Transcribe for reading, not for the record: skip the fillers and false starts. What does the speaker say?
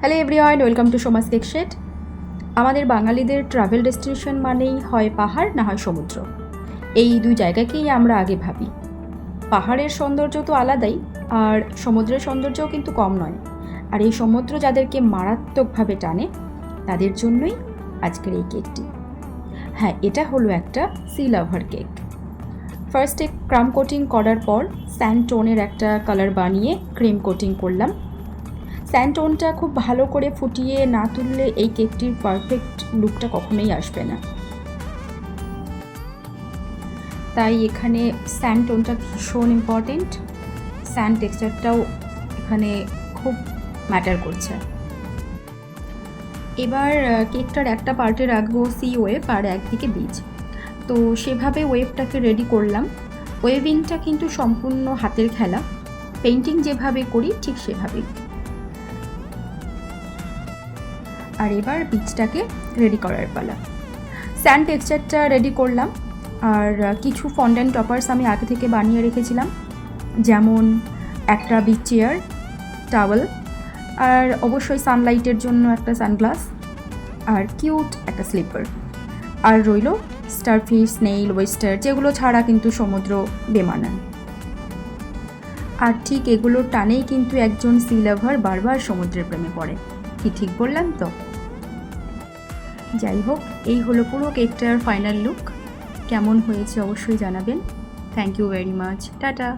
Hello everyone, welcome to Soma's cake shed. আমাদের বাঙালিদের travel destination মানেই হয় পাহাড় না হয় সমুদ্র। এই দুই জায়গাকেই আমরা আগে ভাবি। পাহাড়ের সৌন্দর্য তো আলাদাই, আর সমুদ্রের সৌন্দর্যও কিন্তু কম নয়। আর এই সমুদ্র যাদেরকে মারাত্মকভাবে টানে তাদের জন্যই আজকের এই কেকটি। হ্যাঁ, এটা হলো একটা সি লাভার কেক। ফার্স্টে ক্রাম কোটিং করার পর স্যান্ড টোনের একটা কালার বানিয়ে ক্রিম কোটিং করলাম। স্যান্ড টোনটা খুব ভালো করে ফুটিয়ে না তুললে এই কেকটির পারফেক্ট লুকটা কখনোই আসবে না। তাই এখানে স্যান্ড টোনটা ভীষণ ইম্পর্টেন্ট। স্যান্ড টেক্সচারটাও এখানে খুব ম্যাটার করছে। এবার কেকটার একটা পার্টে রাখবো সি ওয়েভ আর একদিকে বীজ। তো সেভাবে ওয়েভটাকে রেডি করলাম। ওয়েভিংটা কিন্তু সম্পূর্ণ হাতের খেলা, পেইন্টিং যেভাবে করি ঠিক সেভাবেই। আর এবার বীজটাকে রেডি করার পালা। স্যান্ড টেক্সচারটা রেডি করলাম, আর কিছু ফন্ডেন্ট টপার্স আমি আগে থেকে বানিয়ে রেখেছিলাম, যেমন একটা বিচ চেয়ার, টাওয়েল, আর অবশ্যই সানলাইটের জন্য একটা সানগ্লাস, আর কিউট একটা স্লিপার, আর রইল স্টারফিশ, স্নেইল, ওয়েস্টার, যেগুলো ছাড়া কিন্তু সমুদ্র বেমানান। আর ঠিক এগুলোর টানেই কিন্তু একজন সি লাভার বারবার সমুদ্রের প্রেমে পড়ে। কি ঠিক বললাম তো? যাই হোক, এই হলো পুরো কেকটার ফাইনাল লুক। কেমন হয়েছে অবশ্যই জানাবেন। Thank you very much. Tata.